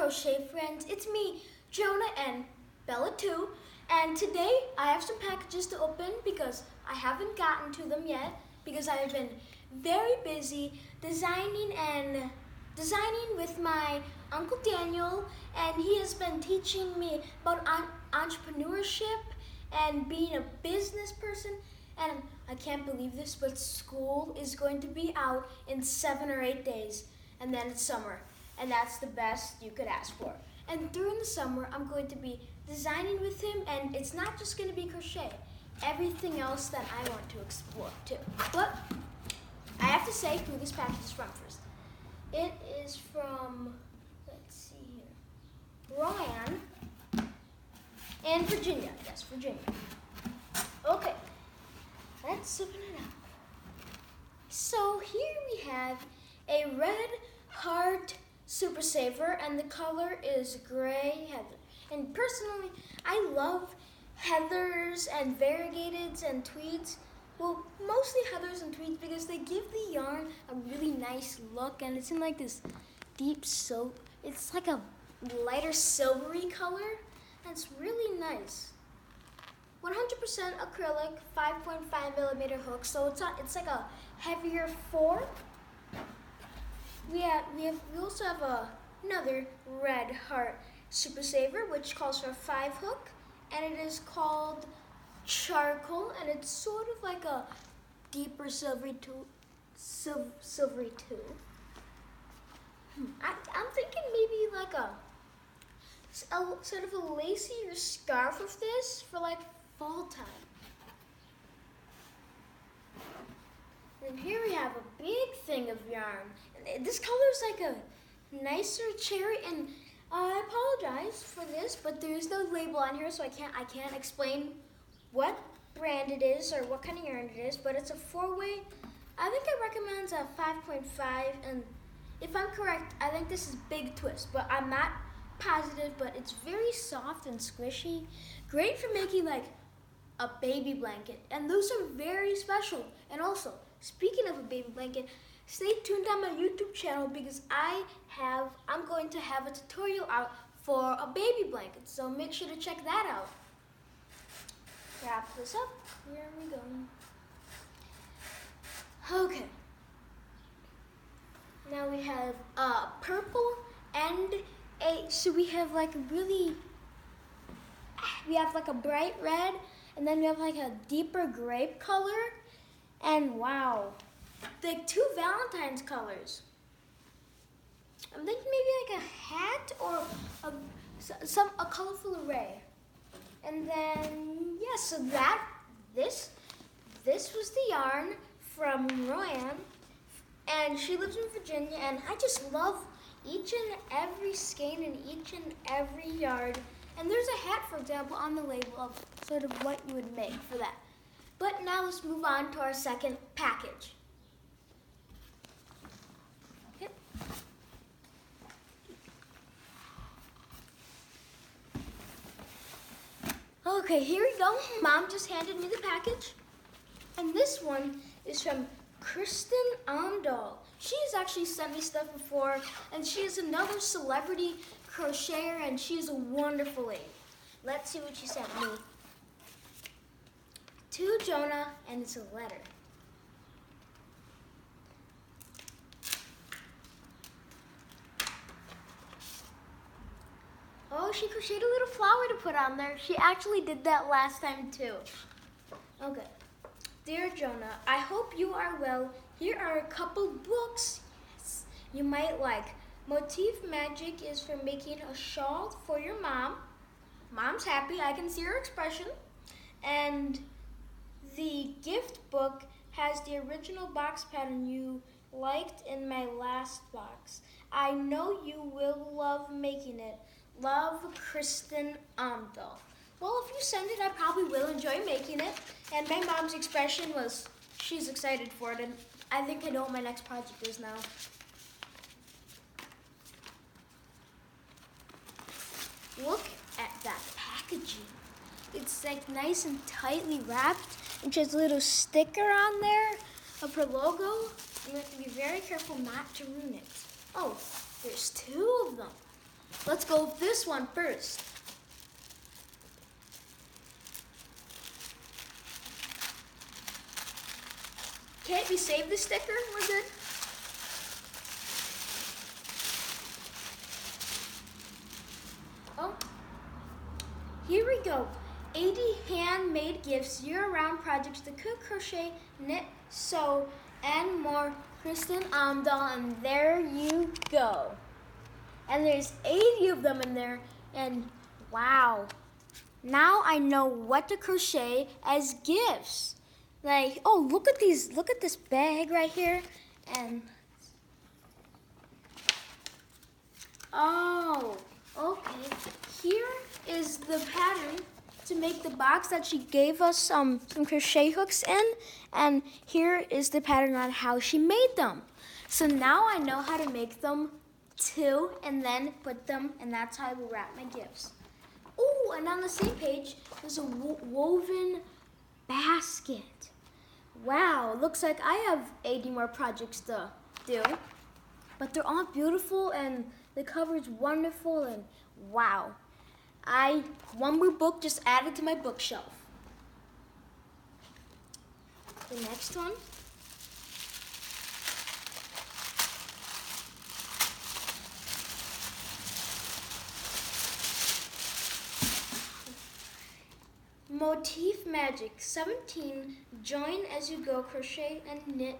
crochet friends, it's me, Jonah and Bella too, and today I have some packages to open because I haven't gotten to them yet because I have been very busy designing with my Uncle Daniel, and he has been teaching me about entrepreneurship and being a business person. And I can't believe this, but school is going to be out in 7 or 8 days, and then it's summer, and that's the best you could ask for. And during the summer, I'm going to be designing with him, and it's not just going to be crochet, everything else that I want to explore too. But I have to say who this package is from first. It is from, let's see here, Ryan and Virginia. Yes, Virginia. Okay, let's open it up. So here we have a red heart super saver, and the color is gray heather. And personally, I love heathers and variegateds and tweeds. Well, mostly heathers and tweeds because they give the yarn a really nice look, and it's in like this deep silk. It's like a lighter silvery color, and it's really nice. 100% acrylic, 5.5mm hook, so it's like a heavier 4. We also have another red heart super saver, which calls for a 5 hook, and it is called charcoal, and it's sort of like a deeper silvery too. I'm thinking maybe like a sort of a lacier scarf of this for like fall time. And here we have a big thing of yarn. And this color is like a nicer cherry, and I apologize for this, but there is no label on here, so I can't explain what brand it is or what kind of yarn it is, but it's a 4-way. I think it recommends a 5.5, and if I'm correct, I think this is Big Twist, but I'm not positive, but it's very soft and squishy. Great for making like a baby blanket, and those are very special. And also, speaking of a baby blanket, stay tuned on my YouTube channel because I'm going to have a tutorial out for a baby blanket, so make sure to check that out. Wrap this up. Here we go. Okay. Now we have purple and so we have like a bright red, and then we have like a deeper grape color, and wow, like 2 Valentine's colors. I'm thinking maybe like a hat or a colorful array. And then so this was the yarn from Royan, and she lives in Virginia, and I just love each and every skein and each and every yard. And there's a hat, for example, on the label of sort of what you would make for that. But now let's move on to our second package. Okay, here we go. Mom just handed me the package. And this one is from Kristin Omdahl. She's actually sent me stuff before, and she is another celebrity crocheter, and she is a wonderful lady. Let's see what she sent me. To Jonah, and it's a letter. Oh, she crocheted a little flower to put on there. She actually did that last time too. Okay. Dear Jonah, I hope you are well. Here are a couple books you might like. Motif Magic is for making a shawl for your mom. Mom's happy, I can see her expression. And the gift book has the original box pattern you liked in my last box. I know you will love making it. Love, Kristin Omdahl. Well, if you send it, I probably will enjoy making it. And my mom's expression was, she's excited for it, and I think I know what my next project is now. Look at that packaging. It's like nice and tightly wrapped, and she has a little sticker on there of her logo. You have to be very careful not to ruin it. Oh, there's 2 of them. let's go with this one first. Okay, we saved the sticker, we're good. Oh, here we go. 80 handmade gifts, year-round projects to cook, crochet, knit, sew, and more. Kristin Omdahl, and there you go. And there's 80 of them in there, and wow. Now I know what to crochet as gifts. Like, oh, look at these, look at this bag right here. And, oh, okay. Here is the pattern to make the box that she gave us some crochet hooks in, and here is the pattern on how she made them. So now I know how to make them too, and then put them, and that's how I will wrap my gifts. Oh, and on the same page, there's a woven basket. Wow, looks like I have 80 more projects to do, but they're all beautiful, and the cover is wonderful, and wow. One more book just added to my bookshelf. The next one. Motif Magic 17. Join as you go crochet and knit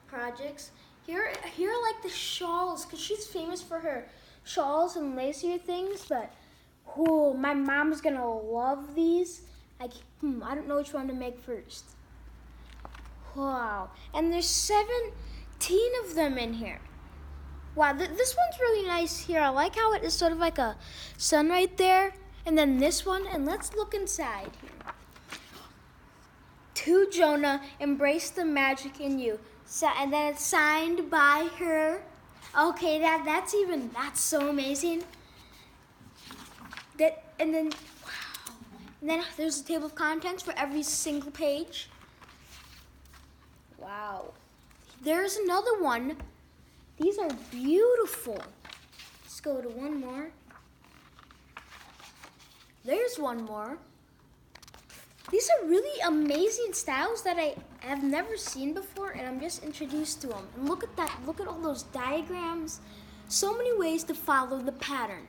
projects. Here are like the shawls, because she's famous for her shawls and lacier things, but oh, my mom's gonna love these. I don't know which one to make first. Wow, and there's 17 of them in here. Wow, this one's really nice here. I like how it is sort of like a sun right there. And then this one, and let's look inside here. To Jonah, embrace the magic in you. And then it's signed by her. Okay, that's so amazing. And then, wow. And then there's a table of contents for every single page. Wow. There's another one. These are beautiful. Let's go to one more. There's one more. These are really amazing styles that I have never seen before, and I'm just introduced to them. And look at that. Look at all those diagrams. So many ways to follow the pattern.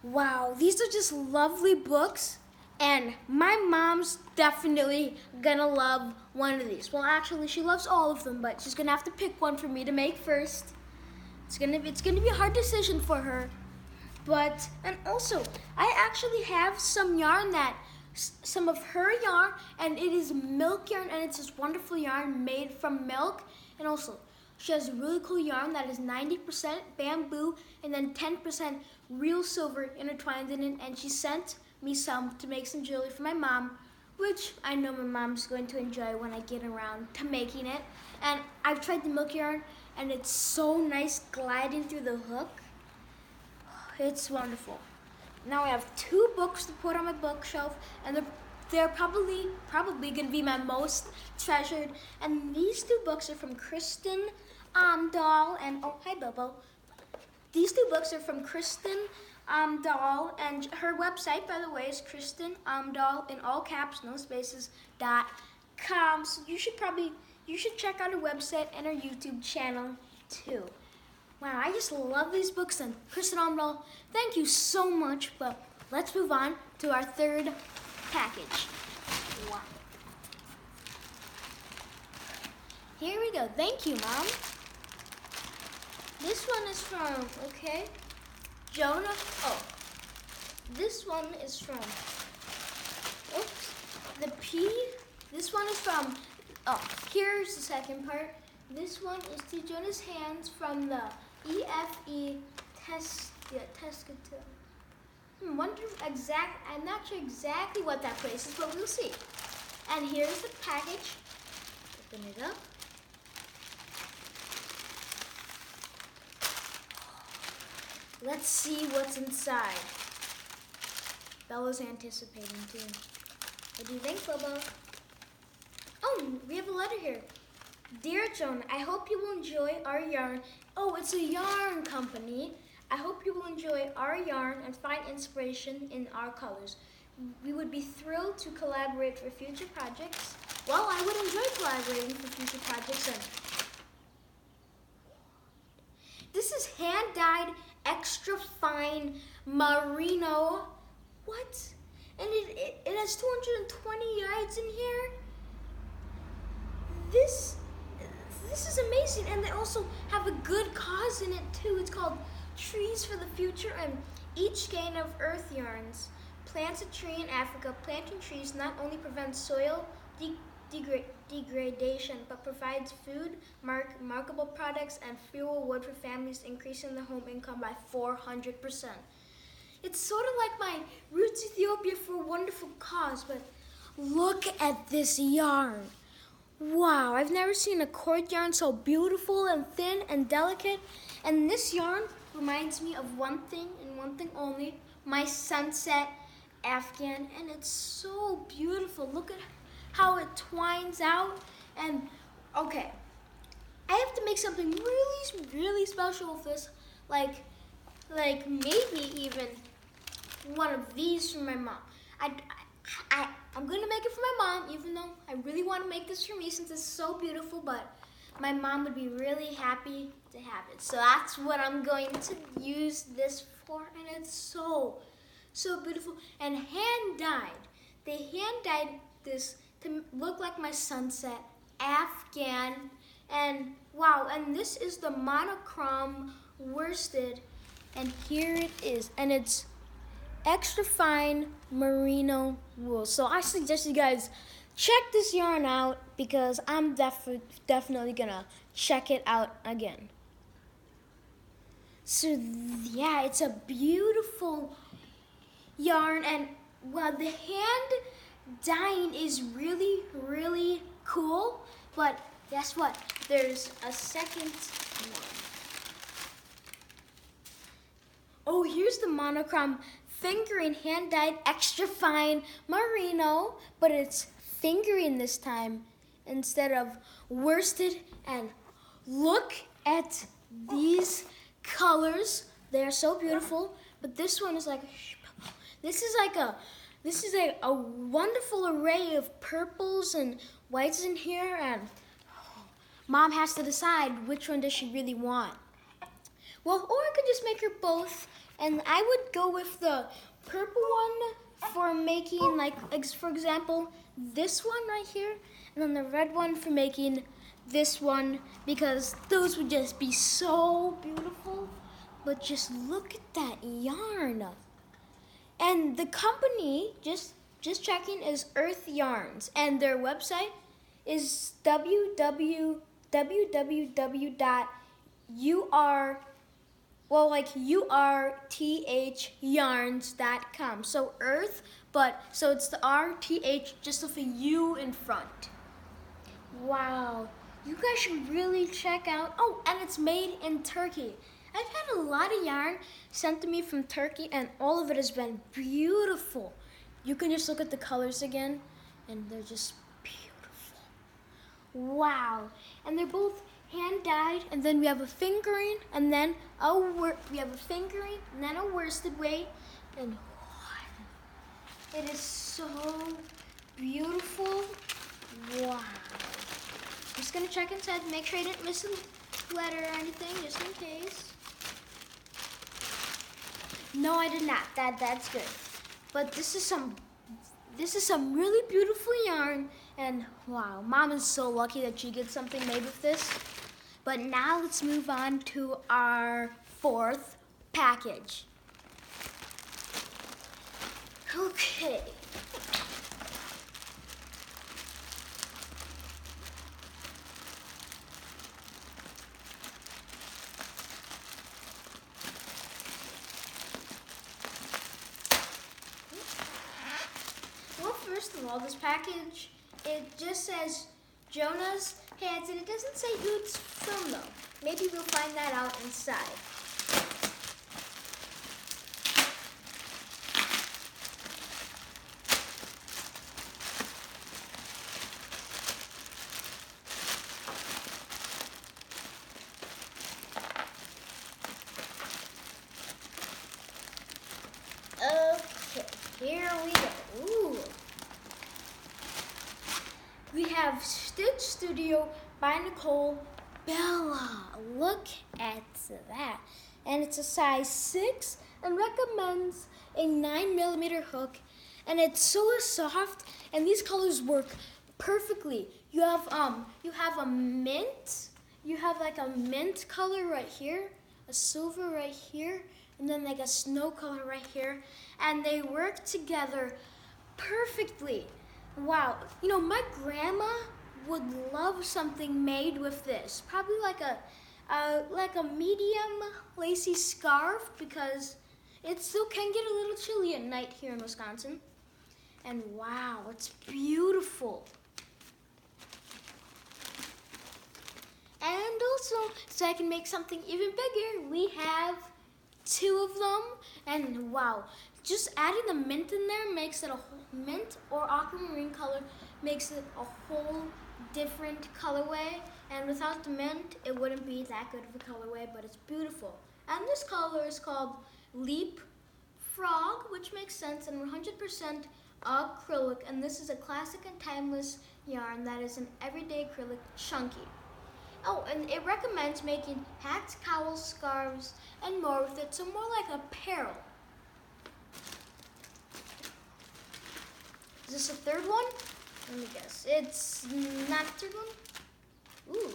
Wow, these are just lovely books, and my mom's definitely gonna love one of these. Well, actually, she loves all of them, but she's gonna have to pick one for me to make first. It's gonna be a hard decision for her. But, and also, I actually have some yarn some of her yarn, and it is milk yarn, and it's this wonderful yarn made from milk. And also, she has a really cool yarn that is 90% bamboo and then 10% real silver intertwined in it, and she sent me some to make some jewelry for my mom, which I know my mom's going to enjoy when I get around to making it. And I've tried the milk yarn, and it's so nice gliding through the hook. It's wonderful. Now I have 2 books to put on my bookshelf, and they're probably going to be my most treasured. And these 2 books are from Kristin Omdahl, and oh, hi Bobo. These 2 books are from Kristin Omdahl, and her website, by the way, is Kristin Omdahl, in all caps, no spaces.com. So you should check out her website and her YouTube channel too. Wow, I just love these books, and Kristin Omdahl, thank you so much. But let's move on to our 3rd package. Wow. Here we go. Thank you, Mom. This one is from, okay, Jonah. Oh, this one is from, oops, this one is from, oh, here's the second part. This one is to Jonah's hands from the EFE Tescato. I'm not sure exactly what that place is, but we'll see. And here's the package. Open it up. Let's see what's inside. Bella's anticipating too. What do you think, Bobo? Oh, we have a letter here. Dear Jonah, I hope you will enjoy our yarn. Oh, it's a yarn company. I hope you will enjoy our yarn and find inspiration in our colors. We would be thrilled to collaborate for future projects. Well, I would enjoy collaborating for future projects. And this is hand-dyed, extra fine merino. What? And it has 220 yards in here. This is amazing, and they also have a good cause in it too. It's called Trees for the Future, and each skein of Urthyarns plants a tree in Africa. Planting trees not only prevents soil degradation, but provides food, marketable products, and fuel wood for families, increasing the home income by 400%. It's sort of like my Roots Ethiopia for a Wonderful Cause, but look at this yarn. Wow, I've never seen a cord yarn so beautiful and thin and delicate. And this yarn reminds me of one thing and one thing only, my sunset Afghan. And it's so beautiful. Look at how it twines out. And okay, I have to make something really, really special with this. Like maybe even one of these for my mom. I'm gonna make it for my mom, even though I really want to make this for me since it's so beautiful, but my mom would be really happy to have it. So that's what I'm going to use this for, and it's so beautiful and hand-dyed. They hand-dyed this to look like my sunset Afghan, and wow, and this is the monochrome worsted, and here it is, and it's extra fine merino wool. So I suggest you guys check this yarn out because I'm definitely gonna check it out again. So yeah, it's a beautiful yarn, and well, the hand dyeing is really, really cool, but guess what? There's a second one. Oh, here's the monochrome fingering hand-dyed extra fine merino, but it's fingering this time instead of worsted. And look at these colors. They're so beautiful, but this one is like, this is a wonderful array of purples and whites in here, and Mom has to decide which one does she really want. Well, or I could just make her both. And I would go with the purple one for making, like, for example, this one right here, and then the red one for making this one, because those would just be so beautiful. But just look at that yarn. And the company, just checking, is Urthyarns, and their website is urthyarns.com. So Earth, so it's the RTH, just with a U in front. Wow, you guys should really check out. Oh, and it's made in Turkey. I've had a lot of yarn sent to me from Turkey, and all of it has been beautiful. You can just look at the colors again, and they're just beautiful. Wow, and they're both hand-dyed, and then we have a fingering, and then we have a fingering, and then a worsted weight, and it is so beautiful. Wow. I'm just gonna check inside, make sure I didn't miss a letter or anything, just in case. No, I did not. That's good. But this is some really beautiful yarn, and wow, Mom is so lucky that she gets something made with this. But now let's move on to our fourth package. Okay. Well, first of all, this package, it just says Jonah's hands, and it doesn't say who it's from though. Maybe we'll find that out inside. here we go. Ooh. We have Stitch Studio by Nicole Bella. Look at that. And it's a size 6 and recommends a 9mm hook. And it's so soft, and these colors work perfectly. You have a mint. You have like a mint color right here, a silver right here, and then like a snow color right here, and they work together perfectly. Wow, you know, my grandma would love something made with this. Probably like a medium lacy scarf, because it still can get a little chilly at night here in Wisconsin. And wow, it's beautiful. And also, so I can make something even bigger, we have 2 of them. And wow, just adding the mint in there makes it a whole mint or aquamarine color, makes it a whole different colorway. And without the mint, it wouldn't be that good of a colorway, but it's beautiful. And this color is called Leap Frog, which makes sense, and 100% acrylic. And this is a classic and timeless yarn that is an everyday acrylic chunky. Oh, and it recommends making hats, cowls, scarves, and more with it, so more like apparel. Is this a third one? Let me guess. It's not a third one? Ooh.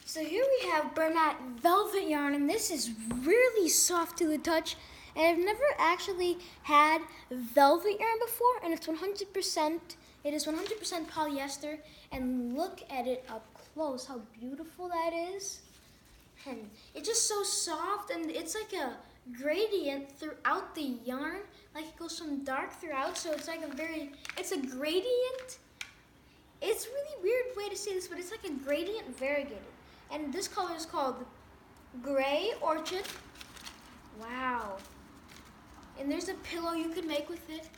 So here we have Bernat Velvet yarn, and this is really soft to the touch. And I've never actually had velvet yarn before, and it's 100%, it is 100% polyester. And look at it up close, how beautiful that is. And it's just so soft, and it's like a gradient throughout the yarn. Like it goes from dark throughout, so it's like it's a gradient. It's a really weird way to say this, but it's like a gradient variegated. And this color is called Gray Orchid. Wow. And there's a pillow you could make with it.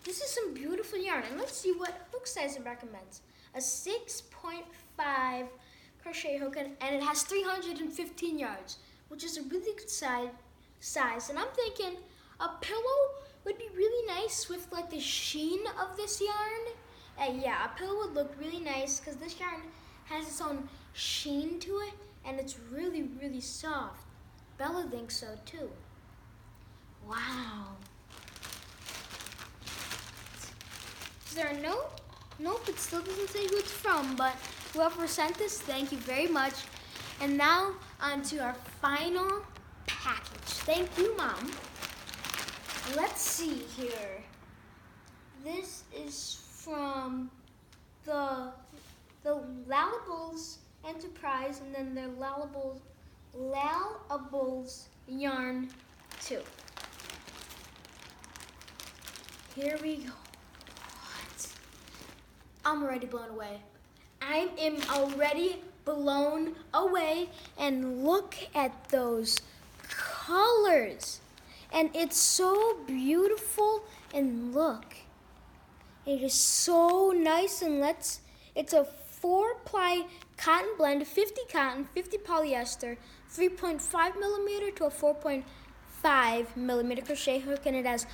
This is some beautiful yarn. And let's see what hook size it recommends. A 6.5 crochet hook, and it has 315 yards, which is a really good size. And I'm thinking a pillow would be really nice with like the sheen of this yarn. And yeah, a pillow would look really nice because this yarn has its own sheen to it, and it's really, really soft. Bella thinks so too. Wow. Is there a note? Nope, it still doesn't say who it's from, but whoever sent this, thank you very much. And now on to our final package. Thank you, Mom. Let's see here. This is from the Lalables Enterprise, and then their Lalables yarn too. Here we go. What? I'm already blown away. I am already blown away, and look at those colors. And it's so beautiful, and look. It is so nice, and it's a 4-ply cotton blend, 50 cotton, 50 polyester, 3.5mm to a 4.5mm crochet hook, and it has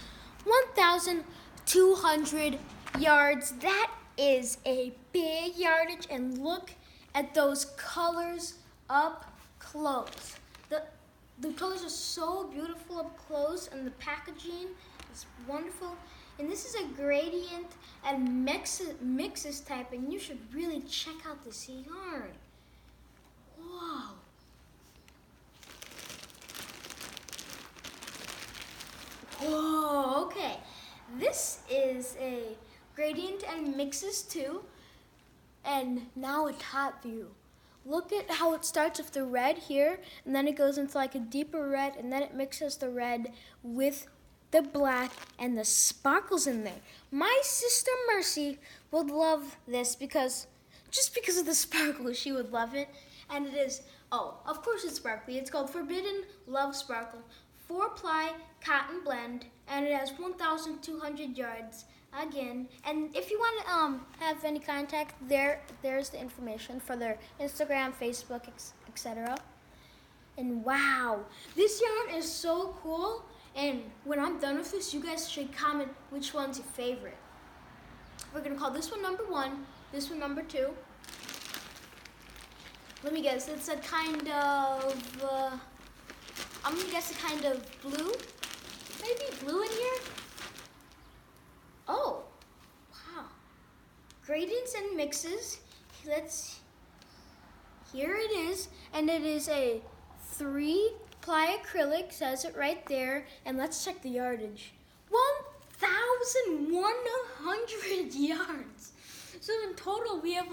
1,200 yards. That is a big yardage, and look at those colors up close. The colors are so beautiful up close, and the packaging is wonderful. And this is a gradient and mixes type, and you should really check out this yarn. Whoa. Whoa, okay. This is a gradient and mixes too. And now a top view. Look at how it starts with the red here, and then it goes into like a deeper red, and then it mixes the red with the black and the sparkles in there. My sister Mercy would love this just because of the sparkles, she would love it. And it is, of course it's sparkly. It's called Forbidden Love Sparkle. 4-ply cotton blend, and it has 1,200 yards again. And if you want to have any contact, there's the information for their Instagram, Facebook, etc. And wow, this yarn is so cool. And when I'm done with this, you guys should comment which one's your favorite. We're gonna call this one number 1, this one number 2. Let me guess, it's a kind of, I'm gonna guess a kind of blue. Maybe blue in here? Oh, wow. Gradients and mixes. Here it is, and it is a 3-ply acrylic, says it right there, and let's check the yardage. 1,100 yards. So in total we have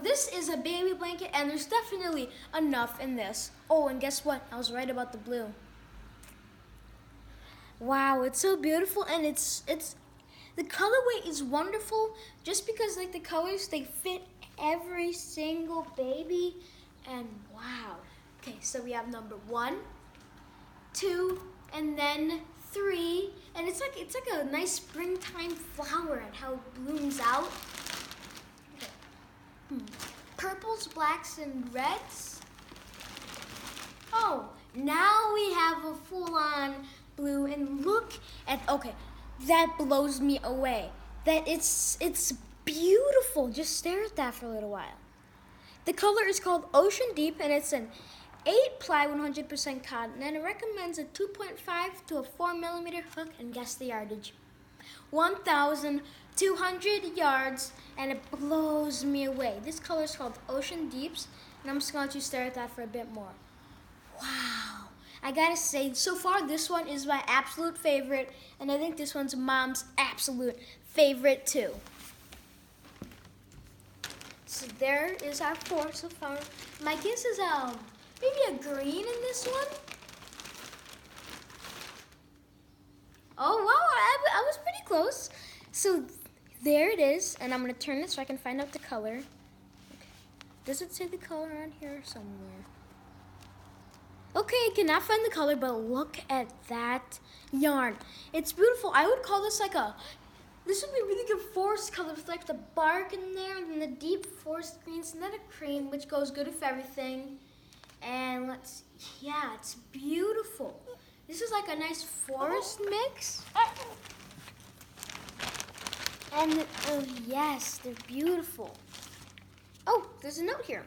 this is a baby blanket, and there's definitely enough in this. Oh, and guess what? I was right about the blue. Wow, it's so beautiful, and it's the colorway is wonderful just because the colors, they fit every single baby, and wow. Okay, so we have number 1, 2, and then 3, and it's like a nice springtime flower and how it blooms out. Okay. Purples, blacks, and reds. Oh, now we have a full-on blue, and look at, okay, that blows me away. That it's beautiful. Just stare at that for a little while. The color is called Ocean Deep, and it's an 8-ply 100% cotton, and it recommends a 2.5 to a 4 millimeter hook, and guess the yardage. 1,200 yards, and it blows me away. This color is called Ocean Deeps, and I'm just going to stare at that for a bit more. Wow. I gotta say, so far this one is my absolute favorite, and I think this one's Mom's absolute favorite too. So there is our 4 so far. My guess is maybe a green in this one. Oh wow, I was pretty close. So there it is, and I'm gonna turn it so I can find out the color. Okay. Does it say the color on here somewhere? Okay, I cannot find the color, but look at that yarn. It's beautiful. I would call this this would be a really good forest color with the bark in there, and then the deep forest greens, and then a cream, which goes good with everything. And yeah, it's beautiful. This is like a nice forest mix. And oh yes, they're beautiful. Oh, there's a note here.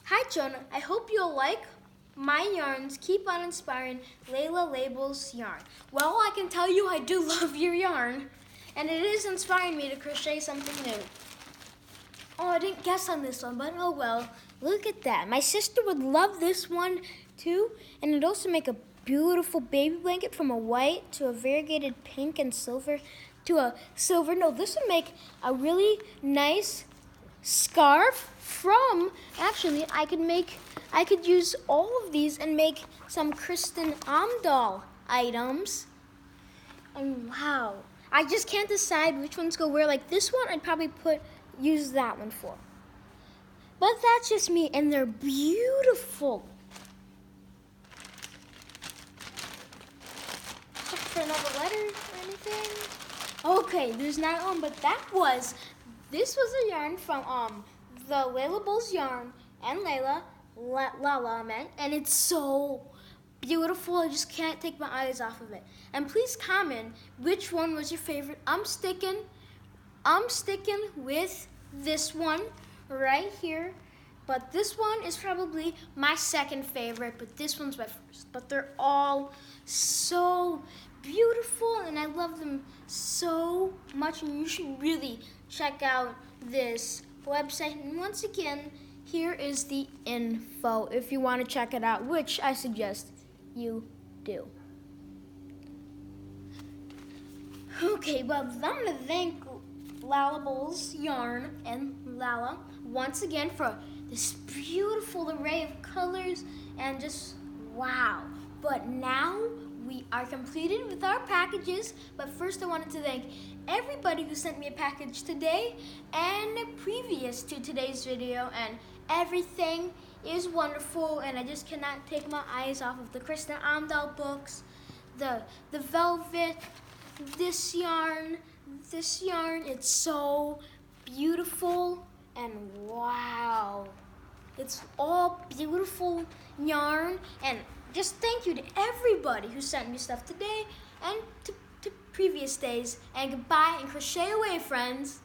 Hi Jonah, I hope you'll like my yarns. Keep on inspiring. Lalables yarn. Well, I can tell you I do love your yarn, and it is inspiring me to crochet something new. Oh, I didn't guess on this one, but oh well. Look at that. My sister would love this one too, and it'd also make a beautiful baby blanket from a white to a variegated pink and silver to a silver. No, this would make a really nice scarf from, actually, I could use all of these and make some Kristin Omdahl items. And wow, I just can't decide which ones go where. Like this one, I'd probably use that one for. But that's just me, and they're beautiful. Check for another letter or anything. Okay, there's not one, but this was a yarn from the Lalables yarn and Lala, and it's so beautiful. I just can't take my eyes off of it. And please comment which one was your favorite. I'm sticking with this one right here, but this one is probably my second favorite, but this one's my first. But they're all so beautiful, and I love them so much, and you should really check out this website. And once again, here is the info if you want to check it out, which I suggest you do. Okay, well, I'm going to thank Lalables Yarn and Lala once again for this beautiful array of colors and just wow. But now we are completed with our packages, but first I wanted to thank everybody who sent me a package today and previous to today's video, and everything is wonderful, and I just cannot take my eyes off of the Kristin Omdahl books, the velvet, this yarn, it's so beautiful, and wow. It's all beautiful yarn, and just thank you to everybody who sent me stuff today and to previous days. And goodbye and crochet away, friends.